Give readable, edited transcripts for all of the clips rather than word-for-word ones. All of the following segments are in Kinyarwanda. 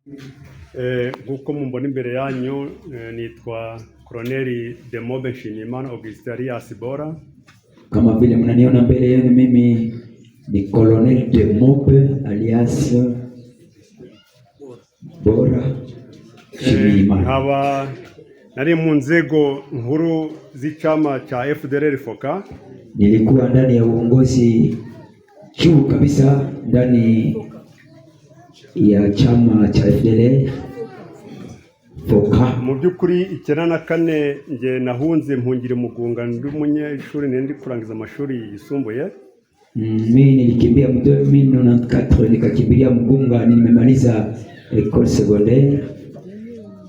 Nk'uko mumbona imbere yanyu nitwa Colonel Demobe Nshimiyimana Augustin alias Bora. Kama vile mnaniona mbele yenu, mimi ni Colonel Demobe alias Bora Nshimiyimana. Nkaba nari mu nzego nkuru z'ichama cha FDLR FOCA. Nilikuwa ndani ya uongozi juu kabisa ndani ya chama cha FDLR FOCA. Mu byukuri 94 nge nahunze mpungire Mugunga ndi umunyeshuri ndi kurangiza amashuri yisumbuye. Mimi nilikimbia mu 2094 nikakimbilia Mugunga, nimemaliza école secondaire.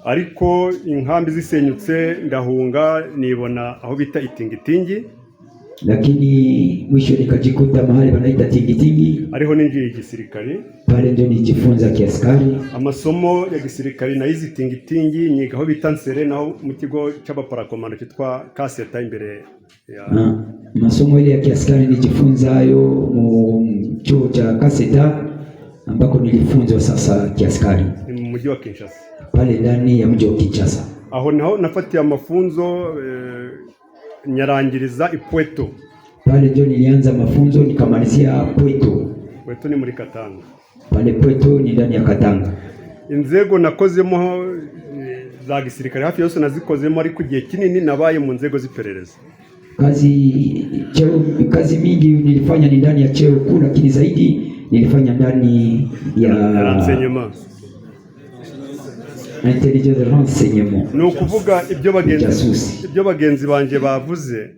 Ariko inkambi zisenyutse ndahunga nibona aho bita Itingitingi, lakini mwisho nikajikuta mahali wanaita Tingitingi. Ariho ninjiye igisirikare. Pale ndio nijifunza kiaskari. Amasomo ya gisirikare na izi Tingitingi nyiga aho bita Nsere naho mu kigo cy'abaparakomando cyitwa Kaseta imbere ya masomo ile ya kiaskari nijifunza hayo mu chuo cha Kaseta ambako nilifunzwa sasa kiaskari mu mujyi wa Kinshasa, pale ndani ya mji wa Kinshasa. Aho naho nafatiye amafunzo nyarangiriza Ipweto. Pale ndio nilianza mafunzo nikamalizia Pweto. Pweto ni muri Katanga. Pale Pweto ni ndani ya Katanga. Inzego nakozemo za gisirikare hafi yose nazikozemo, ariko igihe kinini nabaye mu nzego z'iperereza. Kazi mingi nilifanya ni ndani ya cheo kuu, lakini zaidi nilifanya ndani ya renseignement. Intelligence renseignement. No kuvuga ibyo bagenzi banje bavuze.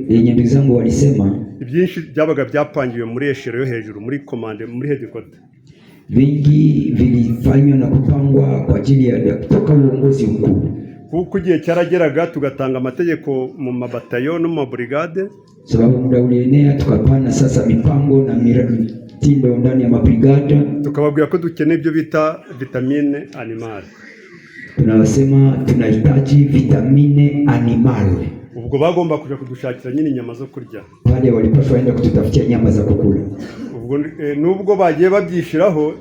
Yenye ndugu zangu walisema ibyinshi byabaga byapangiwe muri eshero yo hejuru, muri commande, muri headquarter. Vingi vilifanywa na kupangwa kwa ajili ya kutoka uongozi mkuu. Kuko igihe cyarageraga tugatanga amategeko mu mabatayo no mu brigade, sababu muda ulienea tukapana sasa mipango na mitindo ndani ya mabrigade. Tukababwira ko dukeneye ibyo bita vitamine animal. Tunasema tunahitaji vitamine animal. Ubwo bagomba kuja kudushakira nyine inyama zo kurya. Pale walipaswa waenda kututafutia nyama za kukula. Ubwo nubwo bagiye babyishiraho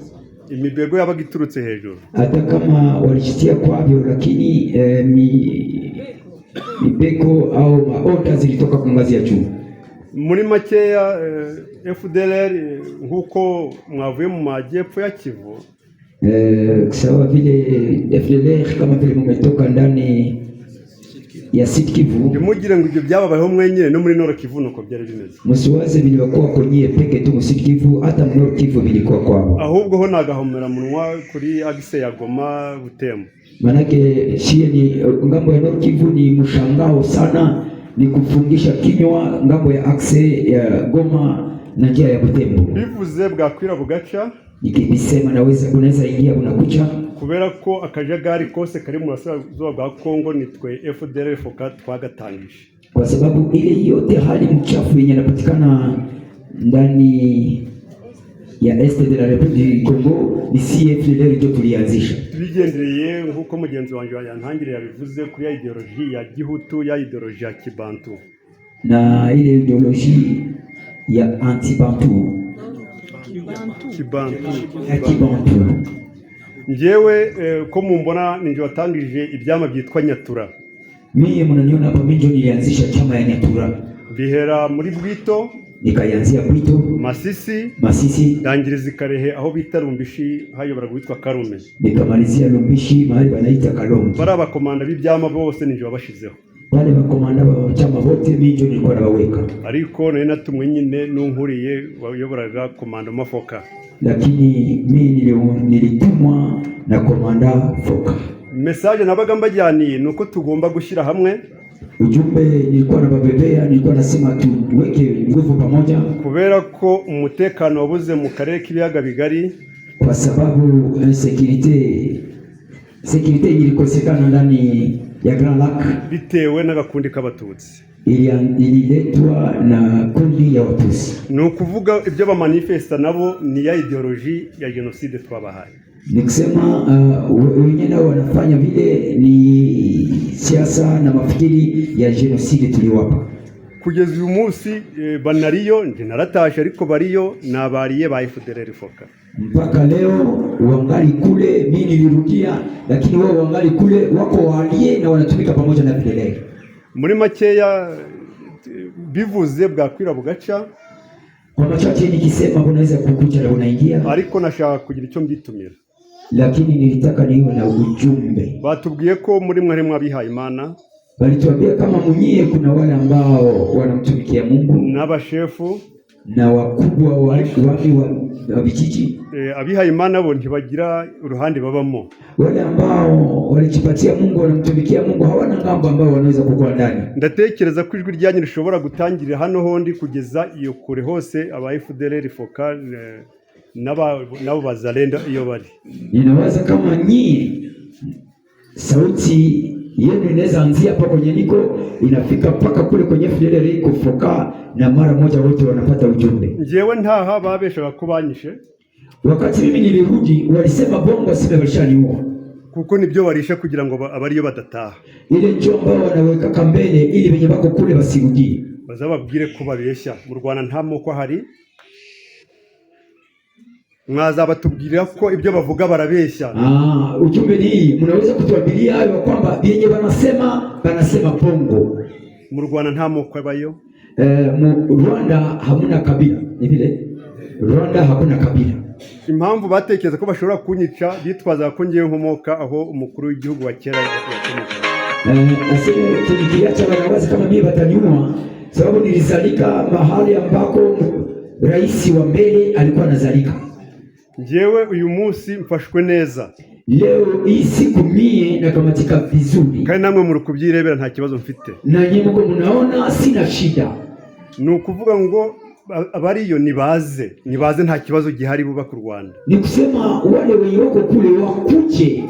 imibego yabaga iturutse hejuru. Hata kama walishitia kwavyo, lakini mibego au maoda zilitoka kwa ngazi ya juu. Muri makeya FDLR nkuko mwavuye mu majyepfo ya Kivu, sawa vile FDLR kama vile mmetoka ndani ya Sud Kivu. Ndimugire ngo ibyo byababayeho mwenyine no muri Nord Kivu nuko byari bimeze. Musiwaze bilikuwa kwenye peke tu mu Sud Kivu, hata mu Nord Kivu bilikuwa kwao. Ahubwo ho nagahomera munwa kuri Agise ya Goma Butembo. Manake shie ni ngambo ya Nord Kivu ni mshangao sana, ni kufungisha kinywa ngambo ya Agise ya Goma na njia ya Butembo. Bivuze bwakwira bugaca. Nikibisema naweza kunaweza ingia unakucha. Kubera ko akajagari kose kari mu burasirazuba bwa Kongo nitwe FDLR FOCA twagatangije. Kwa sababu ile yote hali mchafu yenye inapatikana ndani ya Est de la République du Congo ni FDLR ndio tulianzisha. Bigendereye nkuko mugenzi wanjye yantangire yabivuze kuri ya ideologie ya Gihutu, ya ideologie ya Kibantu. Na ile ideologie ya anti-Bantu. Kibantu. Njewe ko mumbona ninje watangije ibyama byitwa Nyatura. Mimi mnaniona hapa, mimi ndio nilianzisha chama ya Nyatura. Bihera muri Bwito, nikaanzia Bwito, Masisi, ndangiriza Karehe aho bita Lumbishi hayobora gwitwa Karume. Nikamalizia Lumbishi mahali banaita Kalongi. Bara abakomanda b'ibyama bose ninje wabashizeho. Wale bakomanda ba chama bote mimi ndio nilikuwa nabaweka. Ariko nari natumwe nyine nunkuriye wayoboraga komanda mafoka. Lakini mimi nilitumwa na komanda FOCA. Message nabaga mbajyaniye nuko tugomba gushyira hamwe. Ujumbe nilikuwa nababebea, nilikuwa nasema tuweke nguvu pamoja. Kubera ko umutekano wabuze mu karere k'ibiyaga bigari. Kwa sababu security ilikosekana ndani ya Grand Lac. Bitewe n'agakundi k'abatutsi. Ililetwa na kundi ya Watusi. Ni ukuvuga ibyo ba manifesta nabo ni ya ideologie ya genocide twabahaye. Nikisema wenyewe wanafanya vile ni siasa na mafikiri ya genocide tuliwapa. Kugeza uyu munsi banariyo nje naratashe, ariko bariyo nabariye ba FDLR FOCA. mpaka leo wangali kule. Mimi nilirudia, lakini wao wangali kule, wako walie na wanatumika pamoja na FDLR. Muri makeya bivuze bwakwira bugaca. Kwa machache nikisema unaweza kukuja na unaingia, ariko nashaka kugira icyo mbitumira, lakini nilitaka niwe na ujumbe. Batubwiye ko muri mwe harimo abihaye Imana, walituambia kama munyie kuna wale ambao wanamtumikia Mungu n'abashefu na wakubwa wa vijiji. Abihaye Imana bo ntibagira uruhande babamo, wale ambao walijipatia Mungu, wanamtumikia Mungu, hawana ngambo ambao wanaweza kukua ndani. Ndatekereza ko ijwi ryanyu rishobora gutangirira hano hondi kugeza iyo kure hose, aba FDLR foka nabo bazalenda iyo bari. Ninawaza kama nyie sauti yenu inaweza anzia hapa kwenye niko inafika mpaka kule kwenye FDLR iko foka, na mara moja wote wanapata ujumbe. Njewe ntaha babeshaga ko banyishe, wakati mimi nilirudi walisema bongo asibe walishaniua, kuko nibyo barisha kugira ngo abariyo badataha. Ile njomba wanaweka kambele ili wenye bako kule basirudie, bazababwire ko babeshya. Mu Rwanda nta moko hari, mwaza batubwira ko ibyo bavuga barabeshya. Ujumbe ni mnaweza kutuabilia hayo kwamba yenye banasema bongo. Mu Rwanda nta moko abayo. Mu Rwanda hamuna kabila, ni vile Rwanda hakuna kabila. Impamvu batekereza ko bashobora kunyica bitwaza ko ngiye nkomoka aho umukuru w'igihugu wa kera yakomoka. Aseme tulikiacha wanawazi kama mimi bataniua, sababu nilizalika mahali ambako rais wa mbele alikuwa anazalika. Njewe uyu munsi mfashwe neza. Leo hii siku mie nakamatika vizuri, kandi namwe muri kubyirebera nta kibazo mfite, na nyinyi mko mnaona sina shida. Ni ukuvuga ngo abariyo nibaze nta kibazo gihari buba ku Rwanda. Ni kusema wale wenye wako kule wakuje,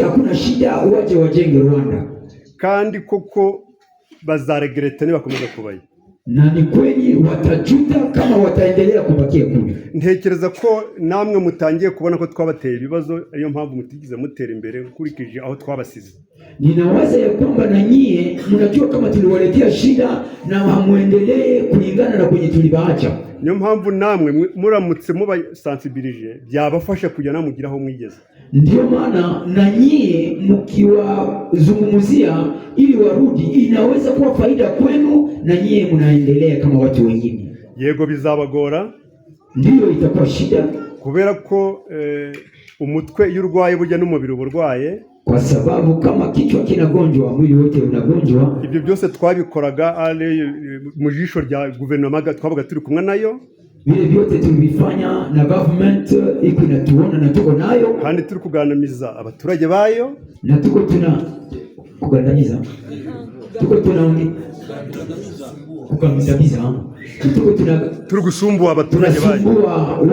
hakuna shida, waje wajenge Rwanda. Kandi koko bazaregreta nibakomeza kubayo, na ni kweli watajuta kama wataendelea kubakia kule. Ntekereza ko namwe mutangiye kubona ko twabateye ibibazo, ariyo mpamvu mutigize mutera imbere ukurikije aho twabasize. Ninawaza ya kwamba na nyie mnajua kama tuliwaletea shida na hamuendelee kulingana na kwenye tulibaacha. Niyo mpamvu namwe muramutse muba sensibilije byabafasha kujya namugira aho mwigeze. Ndio maana na nyie mkiwazungumzia ili warudi, inaweza kuwa faida kwenu na nyie mnaendelea kama watu wengine. Yego bizabagora, ndio itakuwa shida, kubera ko umutwe y'urwaye burya n'umubiri uburwaye, kwa sababu kama kichwa kinagonjwa mwili wote unagonjwa. Ibyo byose twabikoraga ale mu jisho rya guverinoma twabaga turi kumwe nayo, vile vyote tulifanya na government iko inatuona na tuko nayo, kandi turi kuganamiza abaturage bayo, na tuko kugandamiza, tuko tunaongea kugandamiza, turi gusumbua abaturage bayo,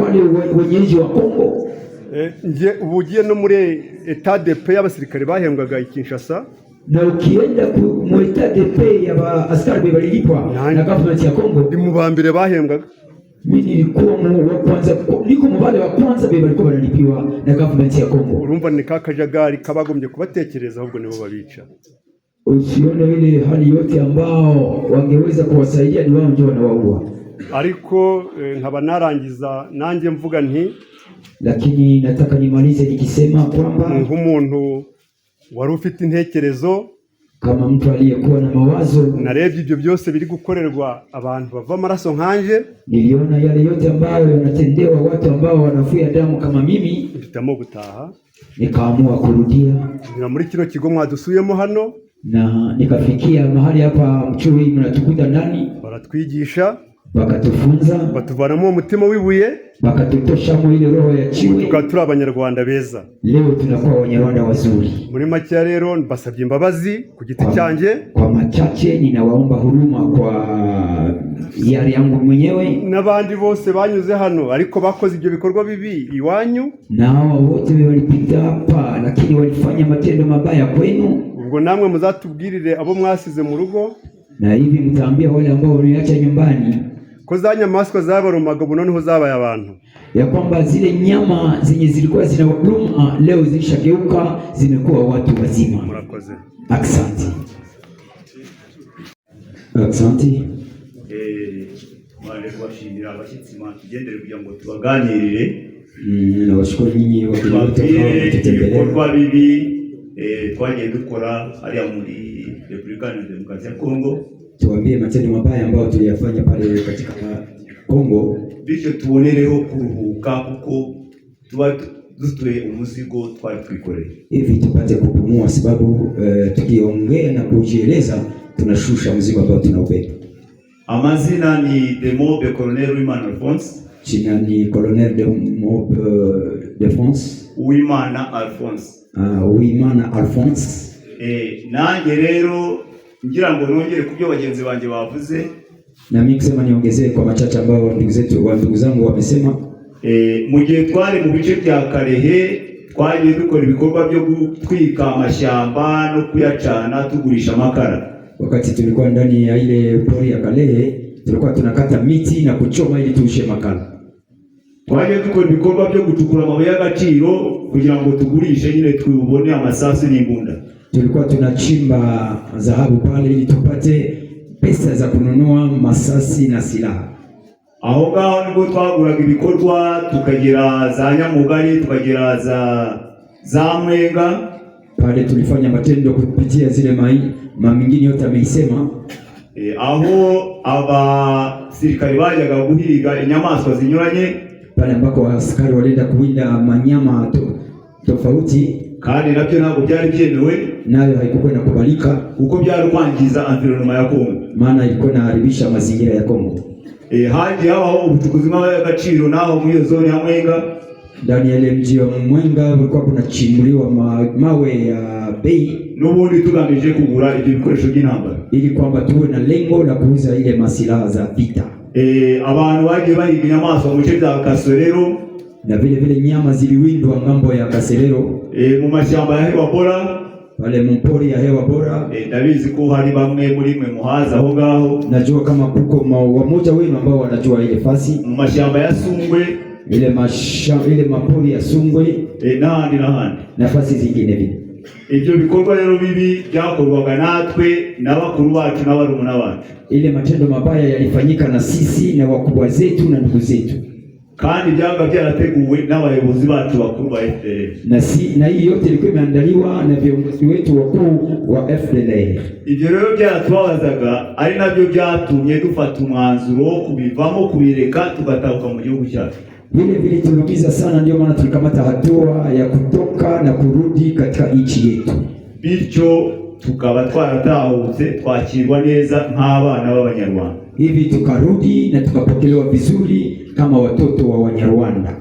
wale wenyeji wa Kongo. Nje ubugiye no muri etat de paix y'abasirikare bahembwaga i Kinshasa, na ukienda mu etat de paix y'abaskari balilipwa na government ya Kongo, ndi mu bambere bahembwaga. Mimi nilikuwa wa kwanza, niko mu bale wa kwanza balikuwa banalipiwa na government ya Kongo. Urumva ni kakajagari kabagombye kubatekereza, ahubwo nibo babica. Usione ile hali yote ambao wangeweza kuwasaidia ni wao ndio wanawaua. Ariko nkaba narangiza nanjye mvuga nti, lakini nataka nimalize nikisema kwamba nk'umuntu wari ufite intekerezo, kama mtu aliyekuwa na mawazo, narebye ibyo byose biri gukorerwa abantu bava amaraso nkanje, niliona yale yote ambayo yanatendewa watu ambao wanafuya damu kama mimi, mpitamo gutaha, nikaamua kurudia muri kino kigo mwadusuyemo hano, na nikafikia mahali hapa mchui mnatukuta ndani, baratwigisha, bakatufunza, batuvanamo umutima wibuye, bakatutoshamo ile roho ya chiwe, tukatura abanyarwanda beza. Leo tunakuwa Wanyarwanda wazuri. Muri make rero mbasabye imbabazi ku giti cyanjye, kwa machache ninawaomba huruma kwa yari yangu mwenyewe, n'abandi bose banyuze hano ariko bakoze ibyo bikorwa bibi iwanyu, na hao wote walipita hapa lakini walifanya matendo mabaya kwenu. Ubwo namwe muzatubwirire abo mwasize mu rugo, na hivi mtaambia wale ambao waliacha nyumbani ko za nyamaswa zabarumaga ubu noneho zabaye abantu, ya kwamba zile nyama zenye zilikuwa zinawaruma leo zilishageuka zimekuwa watu wazima. Murakoze. Asante. baje kubashimira abashyitsi tugendere kugira ngo tubaganirire. Nawashukuru nyinyi ibikorwa bibi twagiye dukora hariya muri Repubulika ya Demokarasi ya Kongo. Tuambie matendo mabaya ambayo tuliyafanya pale katika Kongo, bityo tubonereho kuruhuka kuko tuba dutuye umuzigo twari twikoreye, hivi tupate kupumua, sababu tukiongea na kujieleza tunashusha mzigo ambao tunaubeba. Amazina ni Demobe Colonel Uwimana Alphonse. Jina ni Colonel Demobe Alphonse. Uwimana Alphonse. Uwimana Alphonse. Nanjye rero ngira ngo nongere kubyo bagenzi banje bavuze, na mimi kusema niongezee kwa machache ambao ndugu zangu wamesema. Mu gihe twari mu bice bya Karehe twagiye dukora ibikorwa byo gutwika amashyamba no kuyacana tugurisha amakara. Wakati tulikuwa ndani ya ile pori ya Kalehe, tulikuwa tunakata miti na kuchoma ili tuushe makala. Twagiye dukora ibikorwa byo gucukura amabuye y'agaciro kugira ngo tugurishe nyine twibone amasasu n'imbunda. Tulikuwa tunachimba dhahabu pale ili tupate pesa za kununua masasi na silaha. Aho ngaho nibwo twaguraga ibikorwa tukagera za Nyamugari, tukagera za Mwenga. Pale tulifanya matendo kupitia zile mingine yote ameisema. Aho abasirikari bajyaga guhiga inyamaswa zinyuranye, pale ambako askari walienda kuwinda manyama tofauti, kandi nabyo ntabwo byari byemewe, nayo haikuwa inakubalika kuko byari kwangiza environment ya Kongo, maana ilikuwa inaharibisha mazingira ya Kongo. Haji habaho ubucukuzi bw'agaciro naho muri iyo zone ya Mwenga. Ndani ya ile mji wa Mwenga kulikuwa kuna chimbuliwa mawe ya bei, n'ubundi tugamije kugura ibyo bikoresho by'intambara, ili kwamba tuwe na lengo la kuuza ile masilaha za vita. Abantu bagiye bahiga inyamaswa mu bice bya Kaserero, na vile nyama ziliwindwa ngambo ya Kaserero, mu mashyamba ya Hewa Bora, pale mpori ya Hewa Bora. Ndabizi ko hari bamwe muri mwe muhaza aho ngaho, najua kama kuko wamoja wenu ambao wanajua ile fasi, mu mashyamba ya Sungwe, ile mapori ya Sungwe, n'ahandi nafasi zingine vile. Ibyo bikorwa rero bibi byakorwaga natwe n'abakuru bacu n'abarumuna bacu. Ile matendo mabaya yalifanyika na sisi na wakubwa zetu na ndugu zetu, kandi byaga byarateguwe n'abayobozi bacu bakuru ba FDLR, na hii yote ilikuwa imeandaliwa na viongozi wetu wakuu wa FDLR. Ibyo rero byaratubabazaga, ari nabyo byatumye dufata umwanzuro wo kubivamo, kubireka tugatahuka mu gihugu cyacu. Vile tuliumiza sana, ndio maana tulikamata hatua ya kutoka na kurudi katika nchi yetu. Bityo tukaba twaratahutse, twakirwa neza nk'abana b'Abanyarwanda. Hivi tukarudi na tukapokelewa vizuri kama watoto wa Wanyarwanda.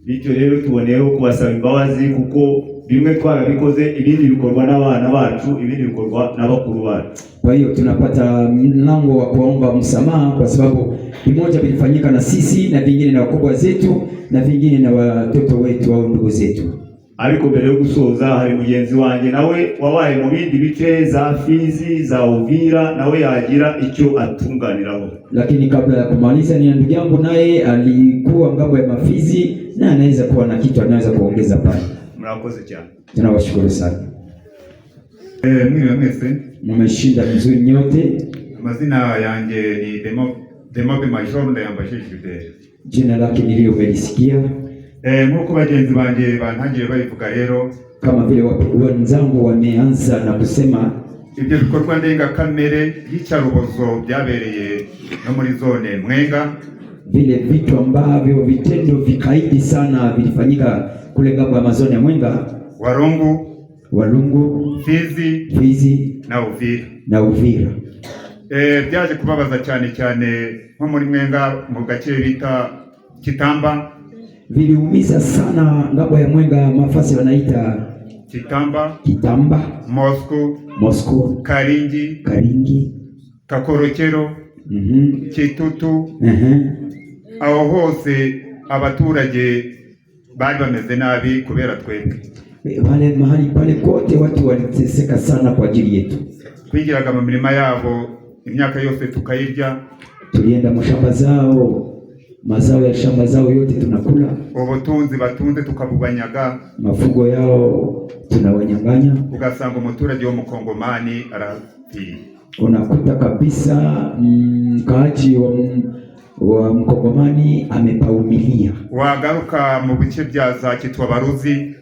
Bityo rero tuboneyeho kubasaba imbabazi kuko bimwe twarabikoze, ibindi bikorwa n'abana bacu, ibindi bikorwa n'abakuru bacu. Kwa hiyo tunapata mlango wa kuomba msamaha, kwa sababu vimoja vilifanyika na sisi na vingine na wakubwa zetu na vingine na watoto wetu au ndugu zetu. Ariko mbere yo gusoza, hari mugenzi wanjye nawe wabaye mu bindi bice za Fizi, za Uvira, nawe yagira icyo atunganiraho. Lakini kabla ya kumaliza, ni ndugu yangu naye alikuwa ngambo ya Mafizi na anaweza kuwa na kitu anaweza kuongeza pale. Murakoze cyane. Tunawashukuru sana. Mwiriwe mwese. Mmeshinda vizuri nyote. Amazina yanjye ni Demobe Major Ndayambashije. Jina lake nilio umelisikia. Nk'uko bagenzi banjye bantangiye bayivuga rero, kama vile wenzangu wameanza na kusema, ibyo bikorwa ndengakamere y'icyarubozo byabereye no muri zone Mwenga, vile vitu ambavyo vitendo vikaidi sana vilifanyika kule ngambo ya mazone ya Mwenga, Walungu, Fizi na Uvira. Byaje kubabaza cyane nko muri Mwenga mu gace bita Kitamba. Viliumiza sana ngambo ya Mwenga, mafasi wanaita Kitamba, Moscow, Karingi, Kakorokero, Kitutu. Aho hose abaturage bari bameze nabi kubera twebwe. Wale mahali pale kote watu waliteseka sana kwa ajili yetu. Twigiraga mu mirima yabo imyaka yose tukayirya. Tulienda mashamba zao, mazao ya shamba zao yote tunakula. Ubutunzi batunze tukabubanyaga. Mafugo yao tunawanyang'anya. Ugasanga umuturage wo mukongomani arafi. Unakuta kabisa mkaaji wa Mkongomani amepaumilia. Wagaruka mu bice bya za Kitwabaruzi,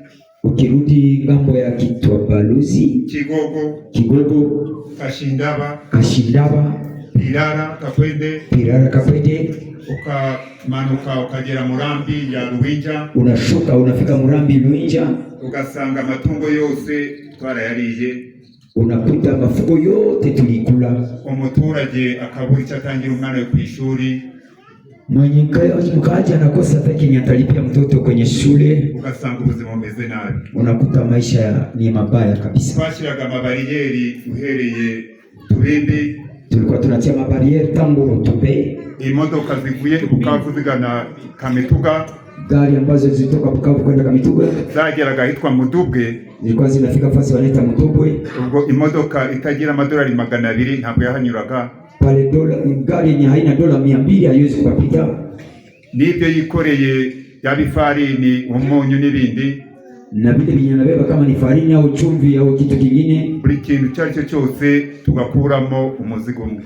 ukirudi ngambo ya Kitwabaruzi, Kigogo, Kashindaba, Pirara Kakwede, ukamanuka ukagera Murambi ya Ruhinja, unashuka unafika Murambi Ruhinja, ugasanga amatungo yose twarayariye, unakuta mafugo yote tulikula. Umuturage akabura icyo atangira umwana we ku ishuri, mwenye mkaaji anakosa hata atalipia mtoto kwenye shule, ugasanga ubuzima bumeze nabi, unakuta maisha ni mabaya kabisa. Twashiraga amabariyeri uhereye Turindi, tulikuwa tunatia mabariyeri tangu Rutube, imodoka zivuye Bukavu zigana Kamituga, gari ambazo zilitoka Bukavu kwenda Kamituga zageraga hitwa Mudubwe, zilikuwa zinafika fasi wanaita Mudubwe. Ubwo imodoka itagira amadolari 200 ntabwo yahanyuraga pale, gari yenye haina dola 200 haiwezi kupita. Nibyo yikoreye yabifarini, umunyu n'ibindi, na vile binyana beba kama ni farini au chumvi au kitu kingine, buri kintu cyacyo cyose tugakuramo umuzigo umwe.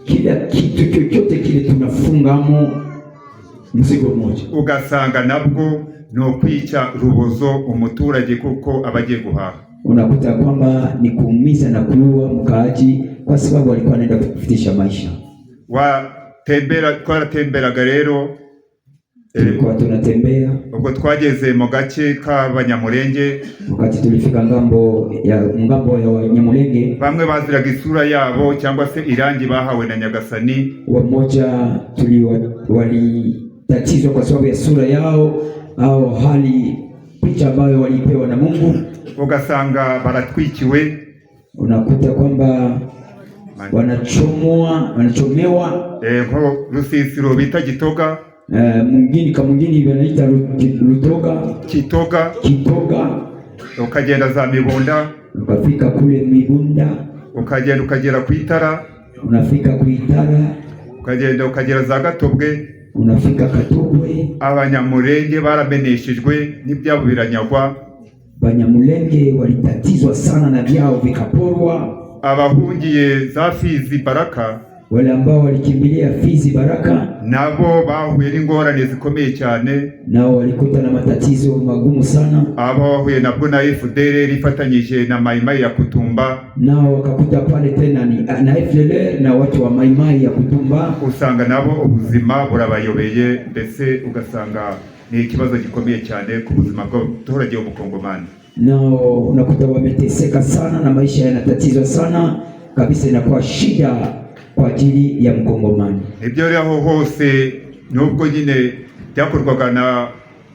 Kila kitu chochote kile tunafungamo mzigo mmoja. Ugasanga nabwo no kwica rubozo umuturage kuko abagiye guhaha. Unakuta kwamba ni kuumiza na kuua mkaaji kwa sababu walikuwa wanaenda kufitisha maisha. Twaratemberaga rero, tulikuwa tunatembea. Ubwo twageze mu gace k'Abanyamulenge, wakati tulifika ngambo ya Nyamulenge, bamwe baziraga isura yabo cyangwa se irangi bahawe na Nyagasani. Wamoja walitatizwa kwa sababu ya sura yao au hali picha ambayo walipewa na Mungu. Ugasanga baratwikiwe, unakuta kwamba wanachomewa nko Rusisiro bita Gitoga, mwingine wanaita Kitoga, ukagenda za Mibunda, ukafika kule Mibunda, ukagenda ukagera ku Itara, unafika ku Itara, ukagenda ukagera za Gatobwe, unafika Katobwe. Abanyamulenge barameneshejwe n'ibyabo biranyagwa, Banyamulenge walitatizwa sana na vyao vikaporwa. Abahungiye za Fizi Baraka, wale ambao walikimbilia Fizi Baraka, nabo bahuye n'ingorane zikomeye cyane, nao walikuta na matatizo magumu sana. Abo bahuye nabwo na FDLR ifatanyije na Maimai ya Kutumba, nao wakakuta pale tena ni na FDLR na watu wa Maimai ya Kutumba. Usanga nabo ubuzima burabayobeye, mbese ugasanga ni ikibazo gikomeye cyane ku buzima bw'abaturage bo mu Kongomani. Nao unakuta wameteseka sana na maisha yanatatizwa sana kabisa, inakuwa shida kwa ajili ya Mkongomani. Ibyo rero hose nubwo nyine byakorwaga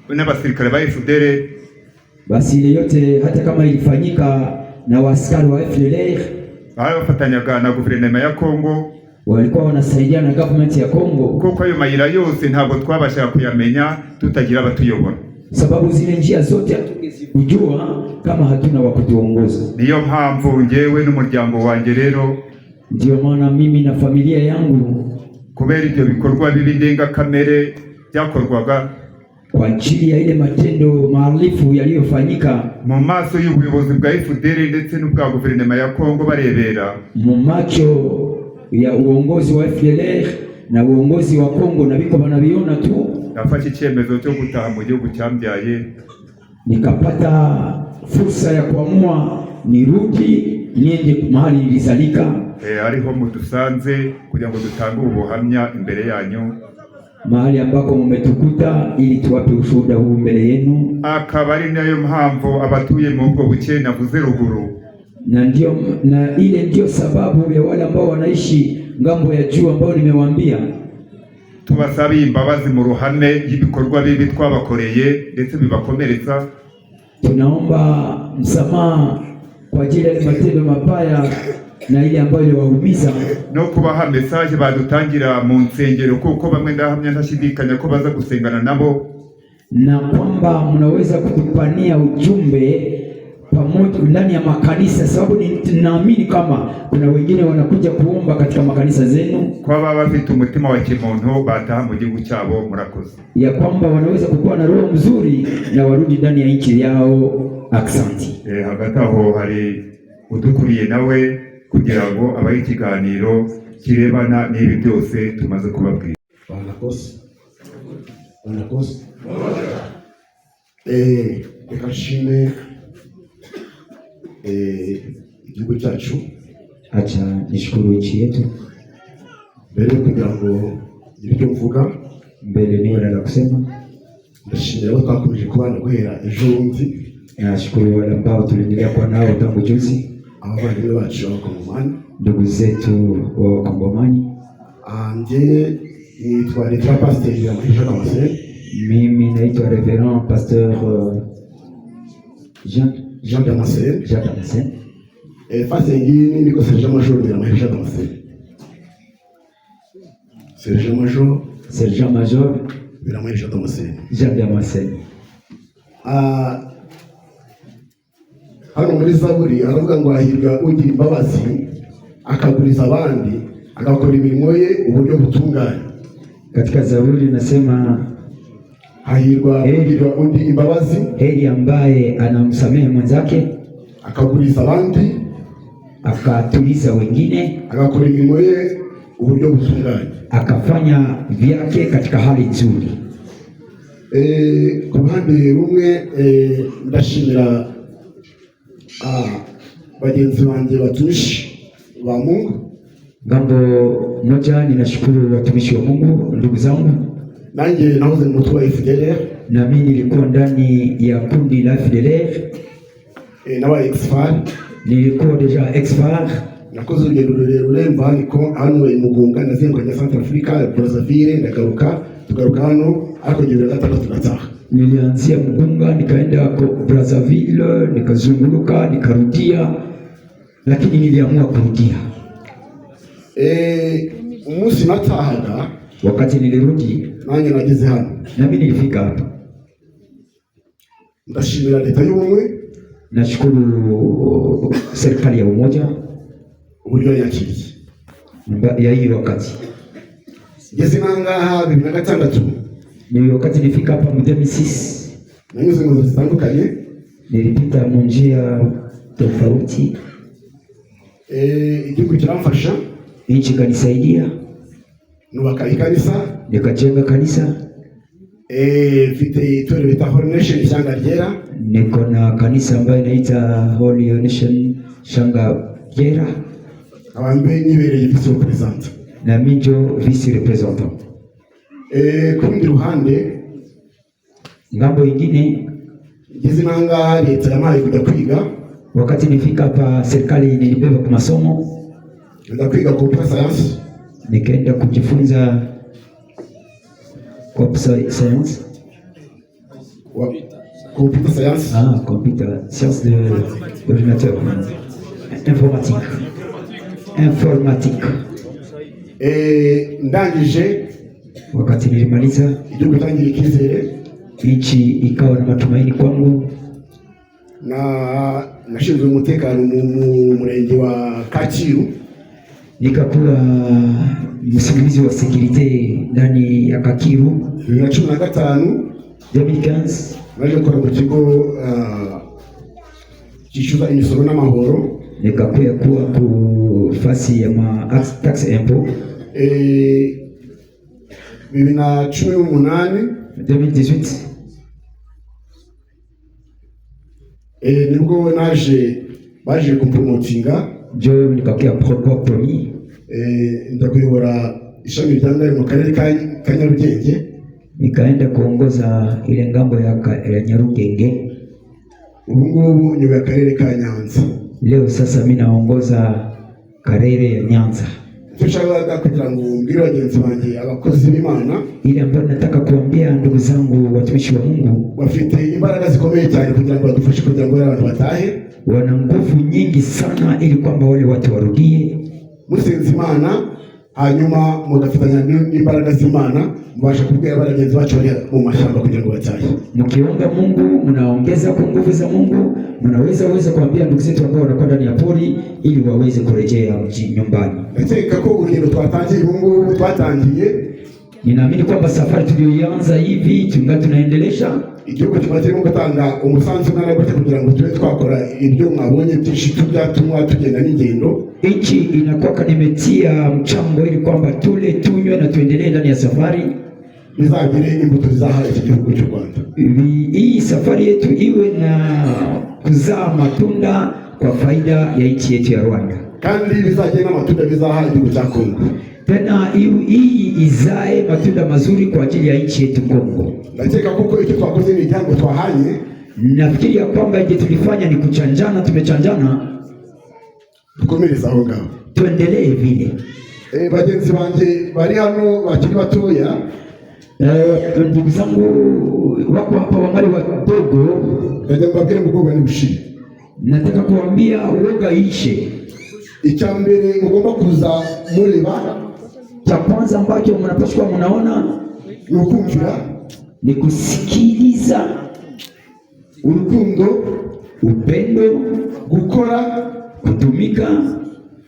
n'abasirikare ba FDLR, basi ile yote hata kama ilifanyika na waskari wa FDLR, bafatanyaga na guverinoma ya Kongo, walikuwa wanasaidia na government ya Kongo, kuko ayo mayira yose ntabwo twabasha kuyamenya tutagira abatuyobora, sababu zile njia zote hatungezijua kama hatuna wa kutuongoza. Niyo mpamvu ngewe n'umuryango wanjye rero, ndio maana mimi na familia yangu, kubera ibyo bikorwa bibi ndengakamere byakorwaga, kwa ajili ya ile matendo maalifu yaliyofanyika mu maso y'ubuyobozi bwa FDLR ndetse n'ubwa guverinoma ya Kongo barebera, mu macho ya uongozi wa FDLR na uongozi wa Kongo, na biko banabiona tu, nafashe icyemezo cyo gutaha mu gihugu cyambyaye. Nikapata fursa ya kuamua nirudi niende mahali nilizalika, ariho mudusanze kugira ngo dutange ubuhamya imbere yanyu, mahali ambako mmetukuta ili tuwape ushuhuda huu mbele yenu. Akaba ari nayo mpamvu abatuye mu bwo buke navuze ruguru, na ile ndio sababu ya wale ambao wanaishi ngambo ya juu ambao nimewaambia, tubasabe imbabazi mu ruhame y'ibikorwa bibi twabakoreye ndetse bibakomeretsa. Tunaomba msamaha kwa ajili ya matendo mabaya na ile ambayo iliwaumiza, no kubaha message badutangira mu nsengero, kuko bamwe ndahamya ntashidikanya ko baza gusengana nabo, na kwamba mnaweza kutupania ujumbe pamoja ndani ya makanisa, sababu ninaamini kama kuna wengine wanakuja kuomba katika makanisa zenu, kwa baba bafite umutima wa kimuntu bataha mu gihugu cyabo. Murakoze ya kwamba wanaweza kukuwa na roho mzuri na warudi ndani ya nchi yao. Aksanti. Hagati aho hari udukuriye nawe kugira ngo abaye ikiganiro kirebana n'ibi byose tumaze kubabwira. Wanakosa. Reka nshime igihugu cyacu. Acha nishukuru nchi yetu. Mbere yo kugira ngo ibyo mvuga, Mbele niwe na kusema, ndashimira abo twakomeje kubana guhera ejo bundi. nashukuru wale ambao tuliendelea kuwa nao tangu juzi, Abavandimwe bacu b'Abakongomani, ndugu zetu wa Kongomani. Njye nitwa Reverend Pasteur Jean Damascene. Mimi naitwa Reverend Pasteur Jean Damascene. Jean Damascene. Fase ngini niko Sergeant Major Jean Damascene. Sergeant Major Jean Damascene. Jean Damascene. Hano muri Zaburi aravuga ngo ahirwa ugira imbabazi akaguriza abandi agakora imirimo ye uburyo butunganye. Katika Zaburi nasema Hahirwa ugira undi imbabazi, heri ambaye anamsamehe mwenzake, akaguriza abandi, akatuliza wengine, agakora imirimo ye uburyo butunganye, akafanya vyake katika hali nzuri. Ku ruhande rumwe ndashimira bagenzi banjye batumishi ba Mungu. Ngambo moja ninashukuru watumishi wa Mungu, ndugu zangu. Nanjye nahoze mu mutwe wa FDLR, na mimi nilikuwa ndani ya kundi la FDLR, nabaye ex-FAR, nilikuwa deja ex-FAR. nakoze urugendo rurerure mva hano i Mugunga, nazenguranye Central Africa, Brazzaville, ndagaruka tugaruka hano, ariko ngibira gatandatu tugataha. Nilianzia Mugunga nikaenda Brazzaville, nikazunguruka, nikarudia, lakini niliamua kurudia. Umunsi natahaga, wakati nilirudi, nanjye nageze hano, na mimi nilifika hapa. Ndashimira leta y'ubumwe, nashukuru serikali ya umoja uburyo yakiriye ya hiyo wakati. Ngeze nangaha 2006, ni wakati nilifika hapa mu 2006. nanyuze mu nzira zitandukanye, nilipita mu njia tofauti. Igihugu kiramfasha, nchi kanisaidia, nubaka ikanisa, nikajenga kanisa. Mfite itorero bita Holy Nation Shanga Ryera, niko na kanisa ambayo inaita Holy Nation Shanga Ryera, abambe nibereye vice representant, na mimi ndio vice representant. Kundi ruhande, ngambo ingine, ngeze nangaha leta yamaye kujya kwiga. Wakati nifika hapa serikali nilibeba kwa masomo, nenda kwiga computer science, nikaenda kujifunza computer science. Computer science. Computer science de ordinateur. Informatique. Ndangije, wakati nilimaliza, igihugu tangira ikizere, nchi ikawa na matumaini kwangu. Nashinzwe umutekano mu murenge wa Kacyiru, nikakuwa msimamizi wa security ndani ya Kakiru. 2015 naje gukora mu kigo kishyuza imisoro n'amahoro, nikakuya kuwa ku fasi ya tax impôt. 2018 nibwo baje kumpromotinga, jo nikakuya promis, ndakuyobora ishami ryangaye mu karere ka Nyarugenge, nikaenda kuongoza ile ngambo ya Nyarugenge. Ubu ngubu ni akarere ka Nyanza. Leo sasa mimi naongoza karere ya Nyanza. Tushaka kugira ngo mbwire bagenzi banjye abakozi b'Imana, ile ambayo nataka kuambia ndugu zangu watumishi wa Mungu, bafite imbaraga zikomeye cyane kugira ngo badufashe kugira ngo abantu batahe. Wana nguvu nyingi sana ili kwamba wale watu warudie. Musenze Imana, hanyuma mugafatanya n'imbaraga z'Imana, mubasha kubwira bagenzi bacu bari mu mashamba kugira ngo batahe. Mkiomba Mungu, mnaongeza kwa nguvu za Mungu, mnaweza kuambia ndugu zetu ambao wanakuwa ndani ya pori ili waweze kurejea nyumbani. Nataka ko urugendo twatangiye ubu twatangiye, ninaamini kwamba safari tuliyoanza hivi tungali tunaendelesha. Igihugu kimaze gutanga umusanzu n'aragute kugira ngo tube twakora ibyo mwabonye byinshi tubyatuma tugenda n'ingendo. Nchi inakuwa nimetia mchango ili kwamba tule tunywe na tuendelee ndani ya safari. bizagire imbuto zizaha iki gihugu cy'u Rwanda. Hii safari yetu iwe na kuzaa matunda kwa faida ya nchi yetu ya Rwanda, kandi bizagire n'amatunda bizaha igihugu cya Kongo. Tena hii izae matunda mazuri kwa ajili ya nchi yetu Kongo. Ndakeka kuko icyo twakoze ni ijambo twahanye. Nafikiri ya kwamba je tulifanya ni kuchanjana, tumechanjana, dukomereza aho ngaho, tuendelee vile. Bagenzi banje bari hano bakiri batoya, ndugu zangu wako hapa wangali wadogo, ndaje mbabwire mugomba ni bushire. Nataka kuambia uoga ishe. Icya mbere mugomba kuza mureba, Cha kwanza ambacho mnapaswa mnaona ni ukumvira, ni kusikiliza, urukundo, upendo, gukora, kutumika,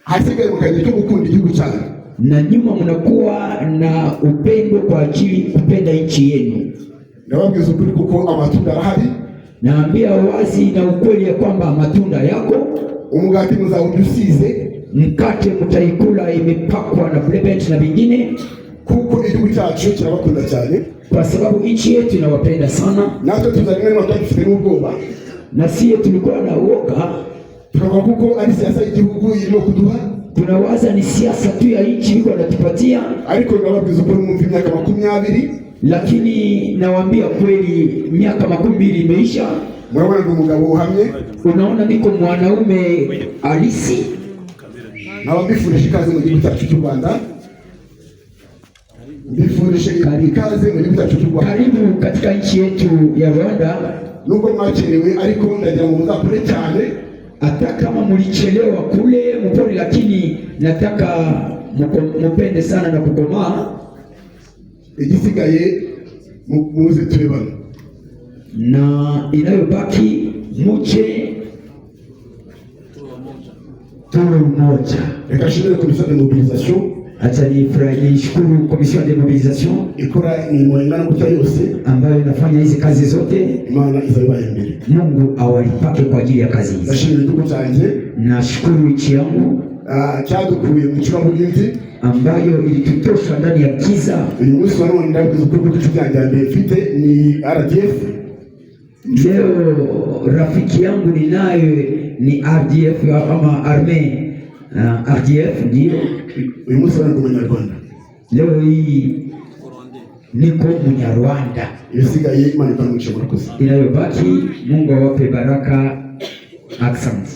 hasigaye mukaje cyo gukunda igihugu cyane, na nyuma mnakuwa na upendo kwa ajili kupenda nchi yenu. Ndababwiza ukuri kuko amatunda arahari. Naambia wazi na ukweli ya kwamba matunda yako. Umugati muzawudusize, mkate mtaikula imepakwa na blebet na vingine, kuko igihugu cyacu kirabakunda cyane, kwa sababu nchi yetu inawapenda sana. Natwe tuzalingana n'abatatu dufite n'ubwoba, na siye tulikuwa na uoga, tukavuga kuko ari siasa y'igihugu irimo kuduha, tunawaza ni siasa tu ya nchi iko natupatia. Ariko ndababwiza ukuri mwumva imyaka 20, lakini nawaambia kweli miaka 20 imeisha. Murabona ndi umugabo uhamye, unaona niko mwanaume halisi. Nabambifurije ikaze mu gihugu cyacu cy'u Rwanda. Mbifurije ikaze mu gihugu cyacu cy'u Rwanda. Karibu katika nchi yetu ya Rwanda. Nubwo mwakerewe ariko ndagira ngo muzakure cyane. Hata kama mlichelewa kule mpori, lakini nataka mupende sana na kukomaa. Igisigaye muze turebana, na inayobaki muche tuwe mmoja. Reka shimire commission de mobilisation. Acha nishukuru commission de mobilisation ikora ni mwengana kuta yose ambayo inafanya hizi kazi zote. Imana izabaye mbere, Mungu awalipake kwa ajili ya kazi hizi. Ndashimira igihugu cyanjye, nashukuru nchi yangu cyadukuye mu icuraburindi ambayo ilitutosha ndani ya giza. Uyu munsi wa none ndabwiza ukuri ko cyangambye mfite ni RDF. Leo rafiki yangu ninayo ni RDF ama arme RDF ndio. Uyu munsi wa Munyarwanda, leo hii niko Munyarwanda. Ibisigaye Imana itamugisha murakoze. Inayobaki Mungu awape baraka. Asante.